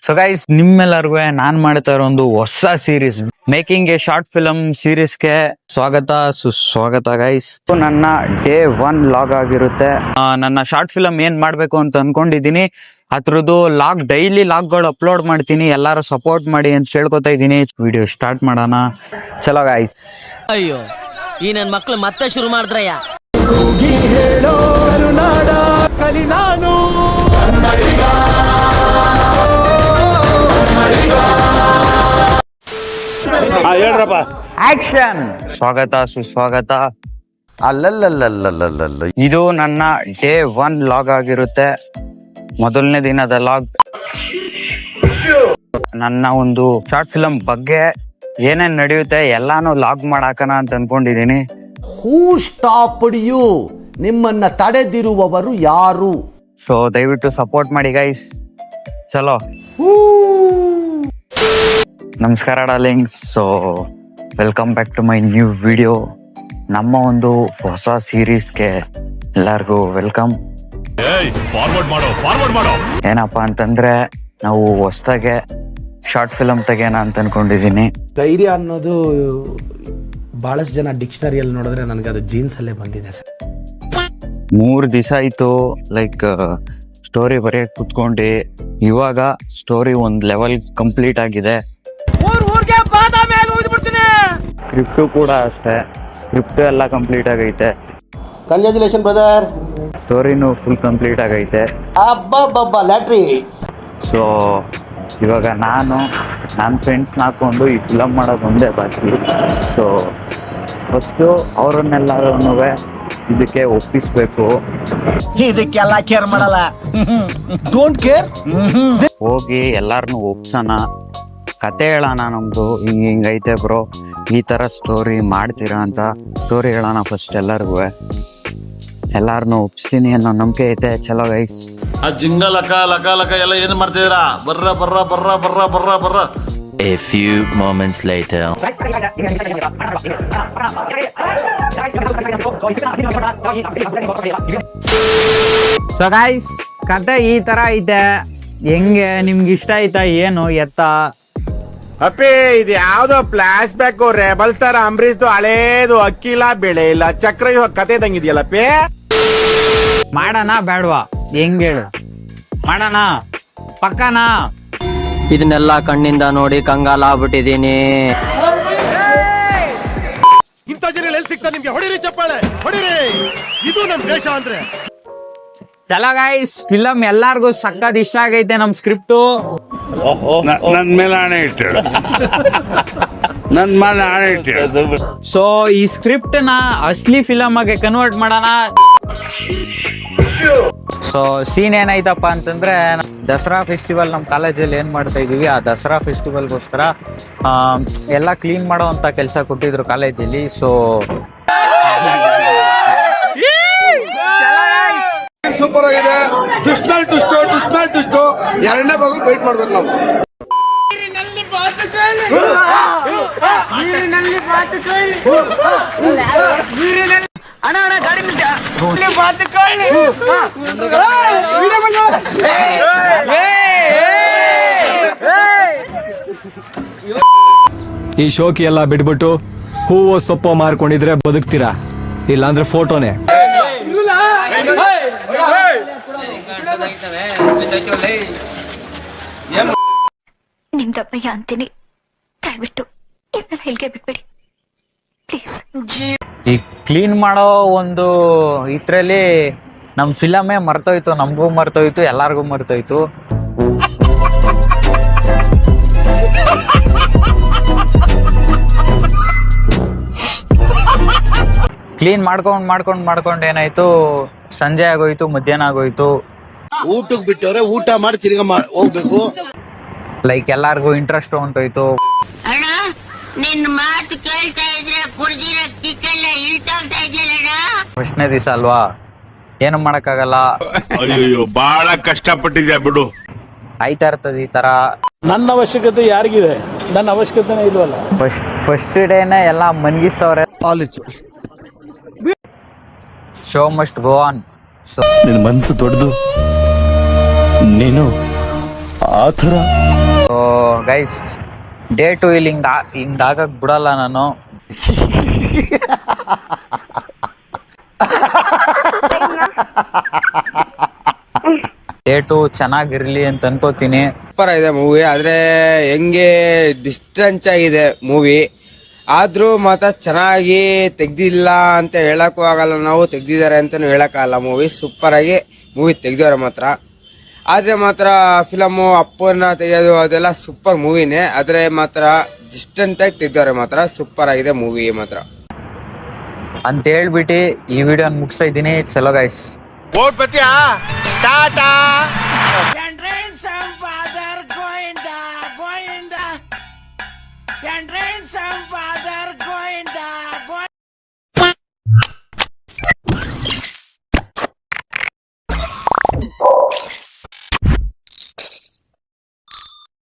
So guys, ನಿಮ್ಮೆಲ್ಲರಿಗೂ ನಾನ್ ಮಾಡ್ತಾ ಇರೋ ಒಂದು ಹೊಸ series making a short film ಸೀರೀಸ್ಗೆ ಸ್ವಾಗತ ಸುಸ್ವಾಗತ ಗೈಸ್. ನನ್ನ ಡೇ 1 ಲಾಗ್ ಆಗಿರುತ್ತೆ. ನನ್ನ ಶಾರ್ಟ್ ಫಿಲಮ್ ಏನ್ ಮಾಡ್ಬೇಕು ಅಂತ ಅನ್ಕೊಂಡಿದೀನಿ. ಅದ್ರದ್ದು ಲಾಗ್ ಡೈಲಿ ಲಾಗ್ಗಳು ಅಪ್ಲೋಡ್ ಮಾಡ್ತೀನಿ, ಎಲ್ಲಾರು ಸಪೋರ್ಟ್ ಮಾಡಿ ಅಂತ ಕೇಳ್ಕೊತಾ ಇದೀನಿ. ವಿಡಿಯೋ ಸ್ಟಾರ್ಟ್ ಮಾಡೋಣ, ಚಲೋ ಗೈಸ್. ಅಯ್ಯೋ, ಈ ನನ್ ಮಕ್ಳು ಮತ್ತೆ ಶುರು ಮಾಡಿದ್ರಯ್ಯ. ಹೇಳ್ರಪ್ಪ. ಆಕ್ಷನ್. ಸ್ವಾಗತ ಸುಸ್ವಾಗತ. ಅಲ್ಲಲ್ಲಲ್ಲಲ್ಲಲ್ಲಲ್ಲ, ಇದು ನನ್ನ ಡೇ 1 ಲಾಗ್ ಆಗಿರುತ್ತೆ, ಮೊದಲನೇ ದಿನದ ಲಾಗ್. ನನ್ನ ಒಂದು ಶಾರ್ಟ್ ಫಿಲಂ ಬಗ್ಗೆ ಏನೇನ್ ನಡೆಯುತ್ತೆ ಎಲ್ಲಾನು ಲಾಗ್ ಮಾಡಾಕನ ಅಂತ ಅನ್ಕೊಂಡಿದೀನಿ. ಹೂ ಸ್ಟಾಪ್ಡ್ ಯು? ನಿಮ್ಮನ್ನ ತಡೆದಿರುವವರು ಯಾರು? ಸೊ ದಯವಿಟ್ಟು ಸಪೋರ್ಟ್ ಮಾಡಿ ಗೈಸ್. ಚಲೋ, ನಮಸ್ಕಾರ darlings. So welcome back to my new video. ನಮ್ಮ ಒಂದು ಹೊಸ ಸೀರೀಸ್ಗೆ ಎಲ್ಲರಿಗೂ ವೆಲ್ಕಮ್. ಏನಪ್ಪಾ ಅಂತಂದ್ರೆ, ನಾವು ಹೊಸದಾಗೆ ಶಾರ್ಟ್ ಫಿಲಮ್ ತೆಗೆಯೋಣ ಅಂತ ಅನ್ಕೊಂಡಿದೀನಿ. ಧೈರ್ಯ ಅನ್ನೋದು ಬಹಳಷ್ಟು ಜನ ಡಿಕ್ಷನರಿಯಲ್ಲಿ ನೋಡಿದ್ರೆ ನನಗೆ ಅದು ಜೀನ್ಸ್ ಅಲ್ಲೇ ಬಂದಿದೆ ಸರ್. 3 ದಿವಸ ಆಯ್ತು ಲೈಕ್ ಸ್ಟೋರಿ ಬರೆಯಕ್ ಕುತ್ಕೊಂಡು. ಇವಾಗ ಸ್ಟೋರಿ ಒಂದ್ ಲೆವೆಲ್ ಕಂಪ್ಲೀಟ್ ಆಗಿದೆ. ಸ್ಕ್ರಿಪ್ಟು ಕೂಡ ಅಷ್ಟೇ, ಸ್ಕ್ರಿಪ್ಟ್ ಎಲ್ಲ ಕಂಪ್ಲೀಟ್ ಆಗೈತೆ. Congratulation brother. ಸ್ಟೋರಿನೂ ಫುಲ್ ಕಂಪ್ಲೀಟ್ ಆಗೈತೆ. ಅಬ್ಬಬ್ಬಬ್ಬ ಲ್ಯಾಟ್ರಿ. ಸೊ ಇವಾಗ ನನ್ನ ಫ್ರೆಂಡ್ಸ್ನ ಹಾಕೊಂಡು ಈ ಫಿಲಮ್ ಮಾಡೋದು ಒಂದೇ ಬಾಕಿ. ಸೊ ಫಸ್ಟು ಅವರನ್ನೆಲ್ಲರೂ ಇದಕ್ಕೆ ಒಪ್ಪಿಸ್ಬೇಕು. ಇದಕ್ಕೆಲ್ಲ ಕೇರ್ ಮಾಡಲ್ಲ, ಡೋಂಟ್ ಕೇರ್. ಹೋಗಿ ಎಲ್ಲಾರನ್ನೂ ಒಪ್ಸೋಣ, ಕತೆ ಹೇಳೋಣ. ನಮ್ದು ಹಿಂಗೈತೆ ಬ್ರೋ, ಈ ತರ ಸ್ಟೋರಿ ಮಾಡ್ತೀರಾ ಅಂತ ಸ್ಟೋರಿ ಹೇಳೋಣ ಫಸ್ಟ್ ಎಲ್ಲರಿಗೂ. ಎಲ್ಲಾರನ್ನೂ ಒಪ್ಸ್ತೀನಿ ಅನ್ನೋ ನಂಬಿಕೆ ಐತೆ. ಚಲೋ ಗೈಸ್. ಆ ಜಿಂಗ ಲಕ ಲಕ ಲಕ ಎಲ್ಲ ಏನ್ ಮಾಡ್ತಿದ್ದೀರಾ? ಬರ್ರ ಬರ್ರ ಬರ್ರ ಬರ್ರ ಬರ್ರ ಬರ್ರ. A few moments later. So guys, ಕತೆ ಈ ತರ ಐತೆ. ಹೆಂಗೆ, ನಿಮ್ಗೆ ಇಷ್ಟ ಆಯ್ತಾ ಏನು ಎತ್ತ? ಅಪ್ಪಿ, ಇದು ಯಾವ್ದೋ ಫ್ಲಾಶ್ ಬ್ಯಾಕ್ ರೆಬಲ್ ತರ ಅಂಬರೀಶ್ದು ಹಳೇದು ಅಕ್ಕಿ ಇಲ್ಲ ಬೆಳೆ ಇಲ್ಲ ಚಕ್ರ ಇವಾಗ ಕತೆ ತಂಗಿದ್ಯಲ್ಲಪ್ಪಿ. ಮಾಡೋಣ ಬೇಡವಾ? ಹೆಂಗ್ ಹೇಳು, ಮಾಡೋಣ ಪಕ್ಕನಾ? ಇದನ್ನೆಲ್ಲ ಕಣ್ಣಿಂದ ನೋಡಿ ಕಂಗಾಲ ಆಗ್ಬಿಟ್ಟಿದೀನಿ. ಇಂಥ ಜನ ಎಲ್ಲಿ ಸಿಗ್ತಾರೆ ನಿಮ್ಗೆ? ಹೊಡಿರಿ ಚಪ್ಪಾಳೆ, ಹೊಡಿರಿ. ಇದು ನಮ್ ದೇಶ ಅಂದ್ರೆ. ಚಲೋ ಗೈಸ್, ಫಿಲಮ್ ಎಲ್ಲಾರ್ಗು ಸಕ್ಕತ್ ಇಷ್ಟ ಆಗೈತೆ. ನಮ್ ಸ್ಕ್ರಿಪ್ಟು ನನ್ ಮೇಲೆ ಆಣೆ ಇಟ್ಟು, ನನ್ ಮೇಲೆ ಆಣೆ ಇಟ್ಟು. ಸೊ ಈ ಸ್ಕ್ರಿಪ್ಟ್ ನ ಅಸ್ಲಿ ಫಿಲಮ್ ಆಗಿ ಕನ್ವರ್ಟ್ ಮಾಡೋಣ. ಸೊ ಸೀನ್ ಏನಾಯ್ತಪ್ಪ ಅಂತಂದ್ರೆ, ದಸರಾ ಫೆಸ್ಟಿವಲ್ ನಮ್ಮ ಕಾಲೇಜಲ್ಲಿ ಏನ್ ಮಾಡ್ತಾ ಇದೀವಿ, ಆ ದಸರಾ ಫೆಸ್ಟಿವಲ್ಗೋಸ್ಕರ ಎಲ್ಲ ಕ್ಲೀನ್ ಮಾಡೋ ಅಂತ ಕೆಲಸ ಕೊಟ್ಟಿದ್ರು ಕಾಲೇಜಲ್ಲಿ. ಸೊ ಸೂಪರ್ ಆಗಿದೆ. ಟುಷ್ಟು ಎರಡನೇ ಭಾಗ ವೇಟ್ ಮಾಡ್ಬೇಕು ನಾವು. ಈ ಶೋಕಿ ಎಲ್ಲ ಬಿಟ್ಬಿಟ್ಟು ಹೂವು ಸೊಪ್ಪು ಮಾರ್ಕೊಂಡಿದ್ರೆ ಬದುಕ್ತೀರಾ, ಇಲ್ಲಾಂದ್ರೆ ಫೋಟೋನೇ. ನಿಮ್ದಪ್ಪಯ್ಯ ಅಂತೀನಿ, ದಯವಿಟ್ಟು ಇದನ್ನ ಹೇಳಿಕೆ ಬಿಟ್ಬಿಡಿ ಪ್ಲೀಸ್. ಈ ಕ್ಲೀನ್ ಮಾಡೋ ಒಂದು ಇದ್ರಲ್ಲಿ ನಮ್ ಫಿಲಮೇ ಮರ್ತೋಯ್ತು, ನಮಗೂ ಮರ್ತೋಯ್ತು, ಎಲ್ಲಾರ್ಗು ಮರ್ತೋಯ್ತು. ಕ್ಲೀನ್ ಮಾಡ್ಕೊಂಡ್ ಏನಾಯ್ತು, ಸಂಜೆ ಆಗೋಯ್ತು, ಮಧ್ಯಾಹ್ನ ಆಗೋಯ್ತು. ಊಟಕ್ಕೆ ಬಿಟ್ಟವ್ರೆ, ಊಟ ಮಾಡಿ ತಿರ್ಗಾ ಹೋಗ್ಬೇಕು. ಲೈಕ್ ಎಲ್ಲಾರ್ಗು ಇಂಟ್ರೆಸ್ಟ್ ಹೊಂಟೋಯ್ತು. ಅಣ್ಣ, ನಿನ್ ಮಾತು ಕೇಳ್ತಾ ಇದ್ರೆ ಕುಡ್ದಿರೋ ಕಿಕ್ಕೆಲ್ಲ ಇಳ್ತೋಗ್ತಾ ಇದೆಯಲ್ಲ. ಫಸ್ಟ್ನೇ ದಿವಸ ಅಲ್ವಾ, ಏನು ಮಾಡಕ್ಕಾಗಲ್ಲ. ಅಯ್ಯೋ, ಬಹಳ ಕಷ್ಟಪಟ್ಟಿದ್ಯಾ ಬಿಡು. ಆಯ್ತಾ ಇರ್ತದೆ ಈ ತರ. ನನ್ನ ಅವಶ್ಯಕತೆ ಯಾರಿಗಿದೆ? ನನ್ನ ಅವಶ್ಯಕತೆನೇ ಇಲ್ವಲ್ಲ. ಫಸ್ಟ್ ಡೇನೆ ಎಲ್ಲ ಮನ್ಗಿಸ್ತವ್ರೆ. Show must go on. So ನಿನ್ನ ಮನಸ್ಸು ದೊಡ್ಡದು, ನೀನು ಆ ಥರ ಗೈಸ್ ಡೇ 2 ಇಲ್ಲಿ ಹಿಂಗಾಗಕ್ ಬಿಡಲ್ಲ ನಾನು. ಡೇ 2 ಚೆನ್ನಾಗಿರ್ಲಿ ಅಂತ ಅನ್ಕೋತೀನಿ. ಸೂಪರ್ ಆಗಿದೆ ಮೂವಿ, ಆದ್ರೆ ಹೆಂಗೆ ಡಿಸ್ಟೆನ್ಸ್ ಆಗಿದೆ ಮೂವಿ, ಆದ್ರೂ ಮಾತ್ರ ಚೆನ್ನಾಗಿ ತೆಗ್ದಿಲ್ಲ ಅಂತ ಹೇಳಕ್ಕೂ ಆಗಲ್ಲ, ನಾವು ತೆಗ್ದಿದ್ದಾರೆ ಅಂತಾನು ಹೇಳಕ್ಕಾಗಲ್ಲ. ಮೂವಿ ಸೂಪರ್ ಆಗಿ ಮೂವಿ ತೆಗ್ದವ್ರೆ ಮಾತ್ರ. ಆದ್ರೆ ಮಾತ್ರ ಫಿಲಮು ಅಪ್ಪನ ತೆಗೆಯೋದು ಅದೆಲ್ಲ ಸೂಪರ್ ಮೂವಿನೇ, ಆದ್ರೆ ಮಾತ್ರ ಡಿಸ್ಟೆನ್ಸ್ ಆಗಿ ತೆಗ್ದವ್ರೆ ಮಾತ್ರ ಸೂಪರ್ ಆಗಿದೆ ಮೂವಿ ಮಾತ್ರ ಅಂತ ಹೇಳ್ಬಿಟ್ಟು ಈ ವಿಡಿಯೋ ಮುಗಿಸ್ತಾ ಇದ್ದೀನಿ. ಚಲೋ ಗೈಸ್. ಓಡ್ಬತ್ತೀಯಾ? ಟಾಟಾ. ಗೋವಿಂದ